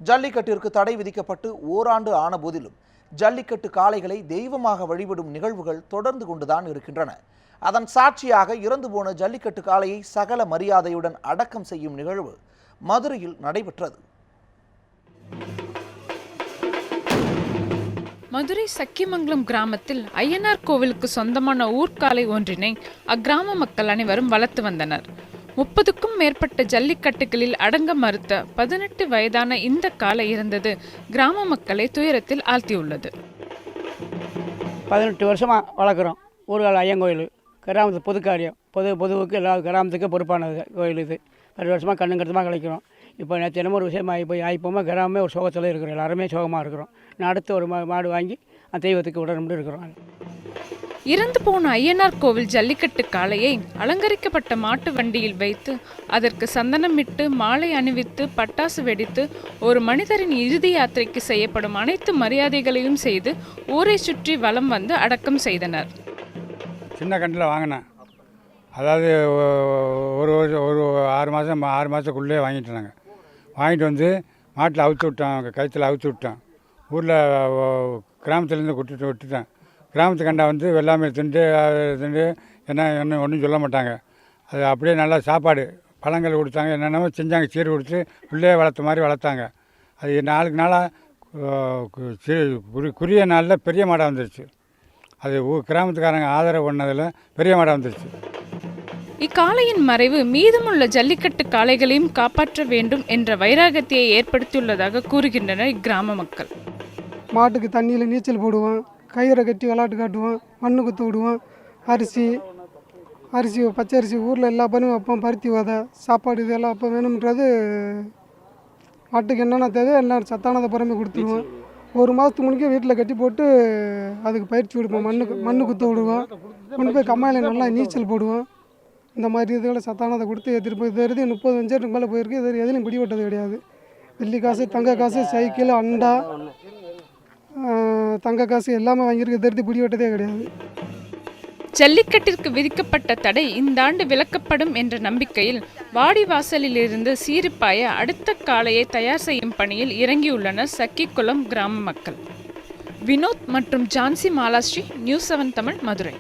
ஜல்லிக்கட்டிற்கு தடை விதிக்கப்பட்டு ஓராண்டு ஆன போதிலும் ஜல்லிக்கட்டு காளைகளை தெய்வமாக வழிபடும் நிகழ்வுகள் தொடர்ந்து கொண்டுதான் இருக்கின்றன. அதன் சாட்சியாக இறந்து போன ஜல்லிக்கட்டு காளையை சகல மரியாதையுடன் அடக்கம் செய்யும் நிகழ்வு மதுரையில் நடைபெற்றது. மதுரை சக்கிமங்கலம் கிராமத்தில் ஐயனார் கோவிலுக்கு சொந்தமான ஊர்காலை ஒன்றினை அக்கிராம மக்கள் அனைவரும் வளர்த்து வந்தனர். 30க்கும் மேற்பட்ட ஜல்லிக்கட்டுகளில் அடங்க மறுத்த 18 வயதான இந்த காளை இருந்தது கிராம மக்களை துயரத்தில் ஆழ்த்தியுள்ளது. 18 வருஷமாக வளர்க்குறோம். ஊர்கால ஐயன் கோயில் கிராமத்து பொது காரியம், பொதுவுக்கு எல்லா கிராமத்துக்கு பொறுப்பானது கோயில். இது 2 வருஷமாக கண்ணுங்கருத்துமாக கழிக்கிறோம். இப்போ நேற்று என்னமோ ஒரு விஷயம் ஆகிப்போமா கிராமமே ஒரு சோகத்தில் இருக்கிறோம். எல்லாருமே சோகமாக இருக்கிறோம். நான் அடுத்து ஒரு மாடு வாங்கி அந்த தெய்வத்துக்கு விடணும்னு இருக்கிறோம். இறந்து போன ஐயனார் கோவில் ஜல்லிக்கட்டு காளையை அலங்கரிக்கப்பட்ட மாட்டு வண்டியில் வைத்து அதற்கு சந்தனமிட்டு மாலை அணிவித்து பட்டாசு வெடித்து ஒரு மனிதரின் இறுதி யாத்திரைக்கு செய்யப்படும் அனைத்து மரியாதைகளையும் செய்து ஊரை சுற்றி வலம் வந்து அடக்கம் செய்தனர். சின்ன கண்டில் வாங்கினேன். அதாவது ஒரு 6 மாதத்துக்குள்ளே வாங்கிட்டு வந்து மாட்டில் அவுத்து விட்டோம், கழுத்தில் அவுத்து விட்டோம். ஊரில் கிராமத்துலேருந்து விட்டுட்டேன். கிராமத்து கண்டா வந்து வெள்ளாமை திண்டு என்ன ஒன்றும் சொல்ல மாட்டாங்க. அது அப்படியே நல்லா சாப்பாடு பழங்கள் கொடுத்தாங்க, என்னென்னமோ செஞ்சாங்க. சீர் கொடுத்து பிள்ளையே வளர்த்த மாதிரி வளர்த்தாங்க. அது நாளுக்கு நாளாக குறிய நாளில் பெரிய மாடாக வந்துருச்சு. அது கிராமத்துக்காரங்க ஆதரவு பண்ணதில் பெரிய மாடாக வந்துருச்சு. இக்காளையின் மறைவு மீதமுள்ள ஜல்லிக்கட்டு காளைகளையும் காப்பாற்ற வேண்டும் என்ற வைராகத்தை ஏற்படுத்தியுள்ளதாக கூறுகின்றனர் இக்கிராம மக்கள். மாட்டுக்கு தண்ணியில் நீச்சல் போடுவோம், கயிறை கட்டி விளாட்டு காட்டுவோம், மண்ணு குத்து விடுவோம், அரிசி பச்சரிசி ஊரில் எல்லா பணியும் வைப்போம். பருத்தி விதை சாப்பாடு இதெல்லாம் அப்போ வேணும்ன்றது மாட்டுக்கு என்னென்ன தேவையோ எல்லாம் சத்தானதை புறமே கொடுத்துருவோம். 1 மாதத்துக்கு முன்னே வீட்டில் கட்டி போட்டு அதுக்கு பயிற்சி விடுவோம். மண்ணு குத்த விடுவோம், கொண்டு போய் கம்மாயில் நல்லா நீச்சல் போடுவோம். இந்த மாதிரி இதுகளை சத்தானதை கொடுத்து ஏற்றிட்டு போய் இது 30 வஞ்சருக்கு மேலே போயிருக்கு. இது எதுலையும் பிடிபட்டது கிடையாது. வெள்ளி காசு, தங்க காசு, சைக்கிள், அண்டா, தங்க காசு எல்லாமே வாங்கியிருக்கு. இது பிடிபட்டதே கிடையாது. ஜல்லிக்கட்டிற்கு விதிக்கப்பட்ட தடை இந்த ஆண்டு விலக்கப்படும் என்ற நம்பிக்கையில் வாடிவாசலிலிருந்து சீரிப்பாய அடுத்த காளையை தயார் செய்யும் பணியில் இறங்கியுள்ளனர் சக்கிக்குளம் கிராம மக்கள். வினோத் மற்றும் ஜான்சி மாலாஸ்ரீ, நியூஸ் 7 தமிழ், மதுரை.